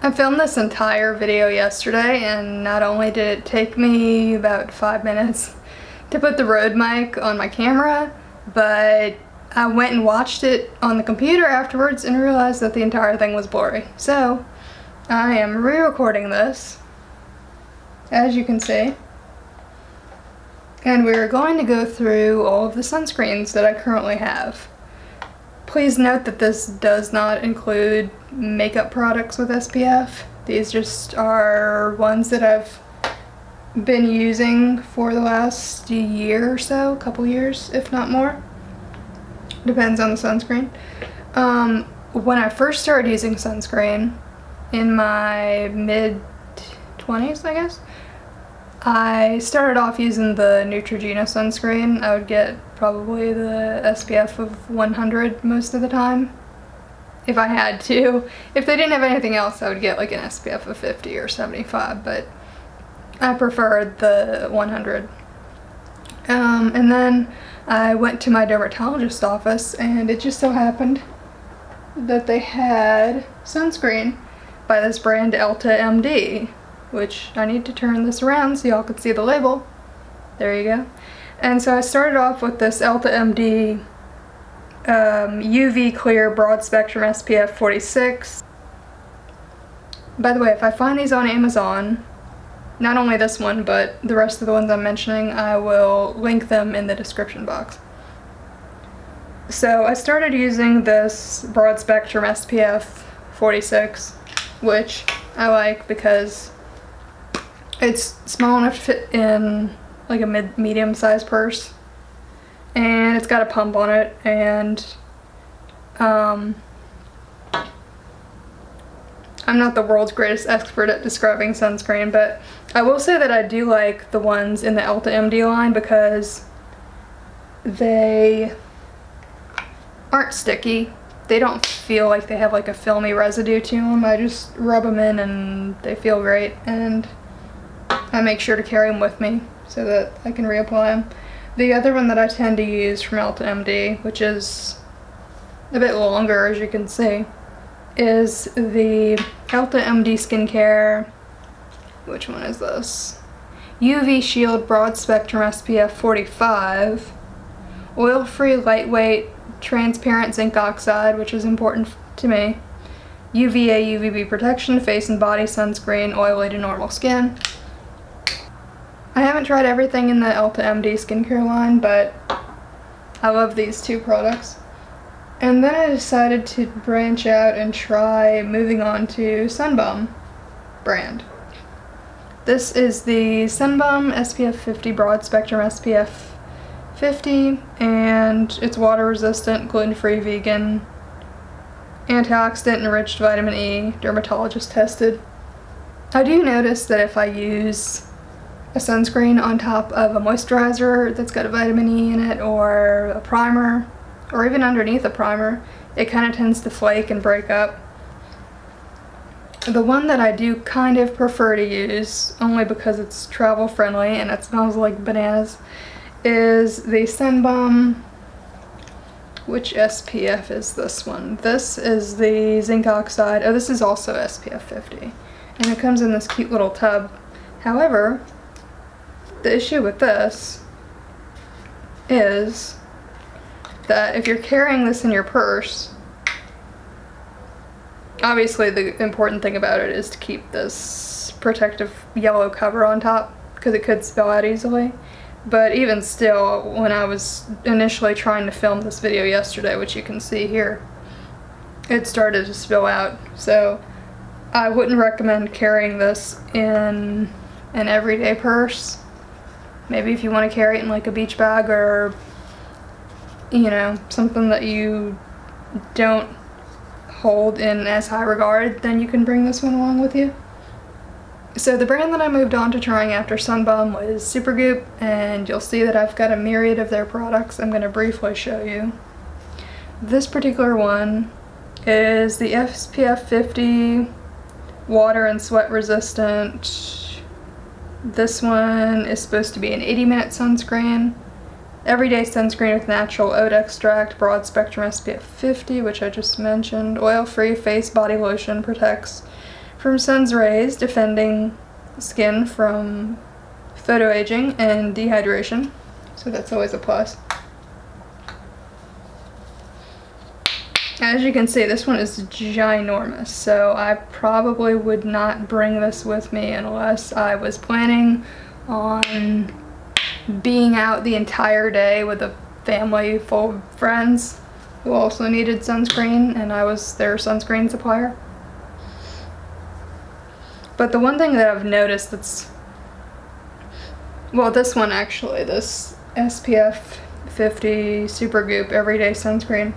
I filmed this entire video yesterday, and not only did it take me about 5 minutes to put the Rode mic on my camera, but I went and watched it on the computer afterwards and realized that the entire thing was blurry. So I am re-recording this, as you can see, and we're going to go through all of the sunscreens that I currently have. Please note that this does not include makeup products with SPF. These just are ones that I've been using for the last year or so, a couple years, if not more. Depends on the sunscreen. When I first started using sunscreen, in my mid-20s, I guess, I started off using the Neutrogena sunscreen. I would get probably the SPF of 100 most of the time, if I had to. If they didn't have anything else, I would get like an SPF of 50 or 75, but I preferred the 100. And then I went to my dermatologist's office, and it just so happened that they had sunscreen by this brand Elta MD, which I need to turn this around so y'all can see the label. There you go. And so I started off with this Elta MD UV Clear Broad Spectrum SPF 46. By the way, if I find these on Amazon, not only this one, but the rest of the ones I'm mentioning, I will link them in the description box. So I started using this Broad Spectrum SPF 46, which I like because it's small enough to fit in like a medium sized purse, and it's got a pump on it, and I'm not the world's greatest expert at describing sunscreen, but I will say that I do like the ones in the Elta MD line because they aren't sticky. They don't feel like they have like a filmy residue to them. I just rub them in and they feel great, and I make sure to carry them with me so that I can reapply them. The other one that I tend to use from Elta MD, which is a bit longer as you can see, is the Elta MD Skincare, which one is this? UV Shield Broad Spectrum SPF 45, oil-free, lightweight, transparent zinc oxide, which is important to me, UVA UVB protection, face and body sunscreen, oily to normal skin. I haven't tried everything in the Elta MD skincare line, but I love these two products. And then I decided to branch out and try moving on to Sunbum brand. This is the Sunbum SPF 50 Broad Spectrum SPF 50, and it's water resistant, gluten-free, vegan, antioxidant enriched vitamin E, dermatologist tested. I do notice that if I use a sunscreen on top of a moisturizer that's got a vitamin E in it, or a primer, or even underneath a primer, it kind of tends to flake and break up. The one that I do kind of prefer to use, only because it's travel friendly and it smells like bananas, is the Sunbum. Which SPF is this one? This is the zinc oxide. Oh, this is also SPF 50. And it comes in this cute little tub. However, the issue with this is that if you're carrying this in your purse, obviously the important thing about it is to keep this protective yellow cover on top because it could spill out easily. But even still, when I was initially trying to film this video yesterday, which you can see here, it started to spill out. So I wouldn't recommend carrying this in an everyday purse. Maybe if you want to carry it in like a beach bag, or, you know, something that you don't hold in as high regard, then you can bring this one along with you. So the brand that I moved on to trying after Sunbum was Supergoop, and you'll see that I've got a myriad of their products. I'm going to briefly show you. This particular one is the SPF 50 water and sweat resistant. This one is supposed to be an 80-minute sunscreen. Everyday sunscreen with natural oat extract, broad spectrum SPF 50, which I just mentioned. Oil-free face body lotion, protects from sun's rays, defending skin from photoaging and dehydration. So that's always a plus. As you can see, this one is ginormous, so I probably would not bring this with me unless I was planning on being out the entire day with a family full of friends who also needed sunscreen, and I was their sunscreen supplier. But the one thing that I've noticed that's, well, this one actually, this SPF 50 Supergoop Everyday Sunscreen,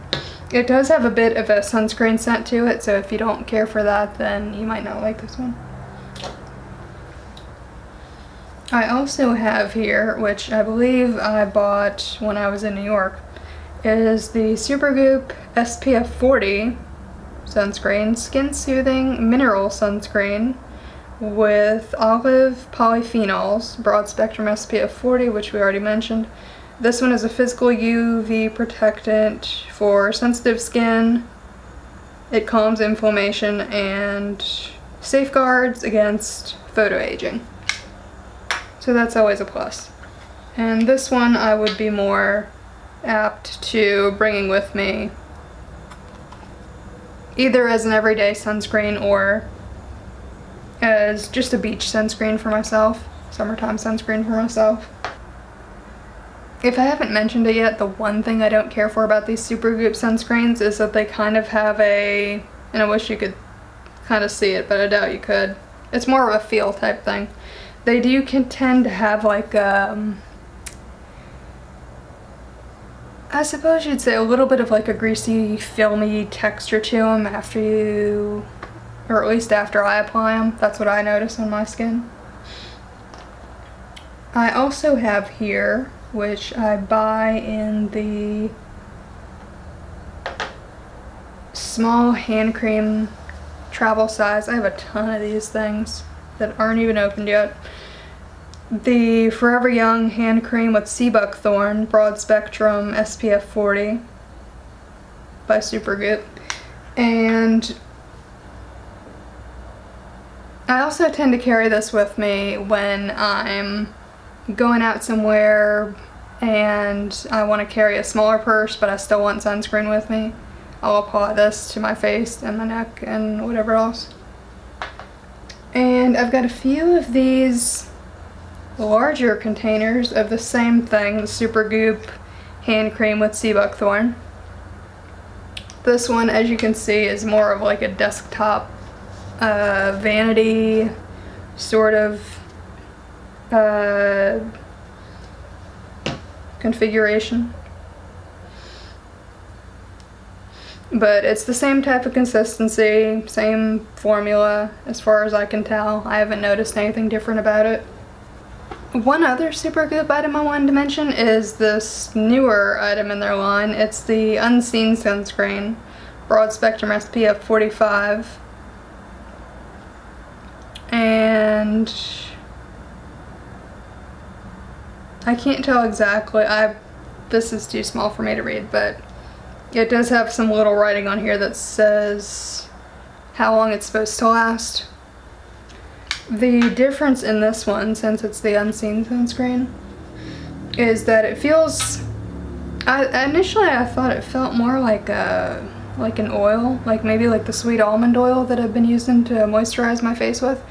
it does have a bit of a sunscreen scent to it, so if you don't care for that, then you might not like this one. I also have here, which I believe I bought when I was in New York, is the Supergoop SPF 40 sunscreen, skin soothing mineral sunscreen with olive polyphenols, broad spectrum SPF 40, which we already mentioned. This one is a physical UV protectant for sensitive skin. It calms inflammation and safeguards against photoaging. So that's always a plus. And this one I would be more apt to bringing with me either as an everyday sunscreen or as just a beach sunscreen for myself, summertime sunscreen for myself. If I haven't mentioned it yet, the one thing I don't care for about these Supergoop sunscreens is that they kind of have a, and I wish you could kind of see it, but I doubt you could. It's more of a feel type thing. They do tend to have like, I suppose you'd say a little bit of like a greasy, filmy texture to them after you, or at least after I apply them. That's what I notice on my skin. I also have here, which I buy in the small hand cream travel size. I have a ton of these things that aren't even opened yet. The Forever Young hand cream with sea buckthorn, broad spectrum SPF 40 by Supergoop. And I also tend to carry this with me when I'm going out somewhere and I want to carry a smaller purse but I still want sunscreen with me. I'll apply this to my face and my neck and whatever else. And I've got a few of these larger containers of the same thing, the Supergoop hand cream with sea buckthorn. This one, as you can see, is more of like a desktop vanity sort of configuration, but it's the same type of consistency, same formula as far as I can tell. I haven't noticed anything different about it. One other Supergoop item I wanted to mention is this newer item in their line. It's the Unseen Sunscreen, broad spectrum SPF 45, and I can't tell exactly, this is too small for me to read, but it does have some little writing on here that says how long it's supposed to last. The difference in this one, since it's the Unseen Sunscreen, is that it feels, initially I thought it felt more like an oil, like maybe like the sweet almond oil that I've been using to moisturize my face with.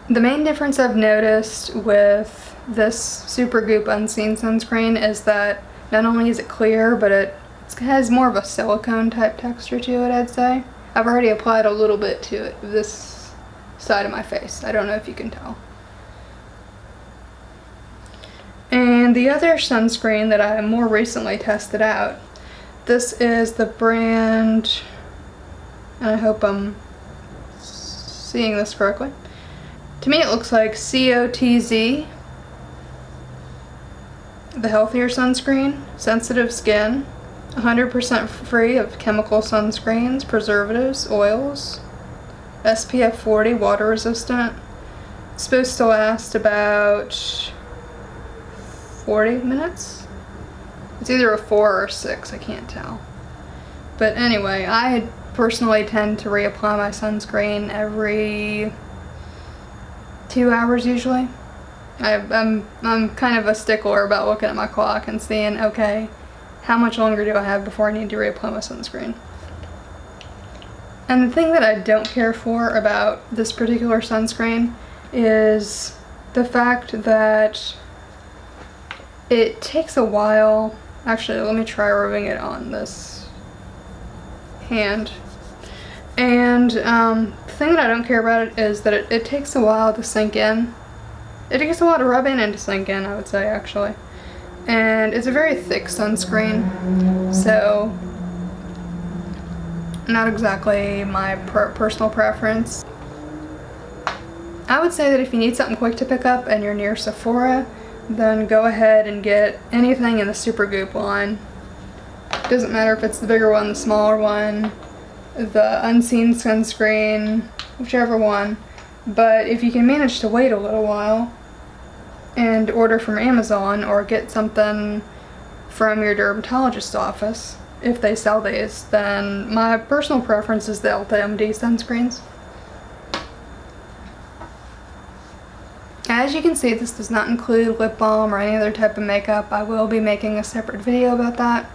The main difference I've noticed with this Supergoop Unseen Sunscreen is that not only is it clear, but it has more of a silicone type texture to it, I'd say. I've already applied a little bit to it, this side of my face. I don't know if you can tell. And the other sunscreen that I more recently tested out, this is the brand, and I hope I'm seeing this correctly. To me it looks like COTZ, the healthier sunscreen, sensitive skin, 100% free of chemical sunscreens, preservatives, oils, SPF 40, water resistant. It's supposed to last about 40 minutes. It's either a 4 or 6, I can't tell. But anyway, I personally tend to reapply my sunscreen every 2 hours usually. I'm kind of a stickler about looking at my clock and seeing, okay, how much longer do I have before I need to reapply my sunscreen? And the thing that I don't care for about this particular sunscreen is the fact that it takes a while. Actually, let me try rubbing it on this hand. And the thing that I don't care about it is that it takes a while to sink in. It takes a while to rub in and to sink in, I would say, actually. And it's a very thick sunscreen, so not exactly my personal preference. I would say that if you need something quick to pick up and you're near Sephora, then go ahead and get anything in the Supergoop line. It doesn't matter if it's the bigger one, the smaller one, the unseen sunscreen, whichever one. But if you can manage to wait a little while and order from Amazon or get something from your dermatologist's office, if they sell these, then my personal preference is the Ulta MD sunscreens. As you can see, this does not include lip balm or any other type of makeup. I will be making a separate video about that.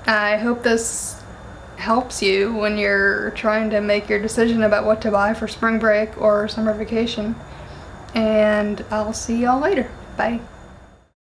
I hope this helps you when you're trying to make your decision about what to buy for spring break or summer vacation. And I'll see y'all later. Bye.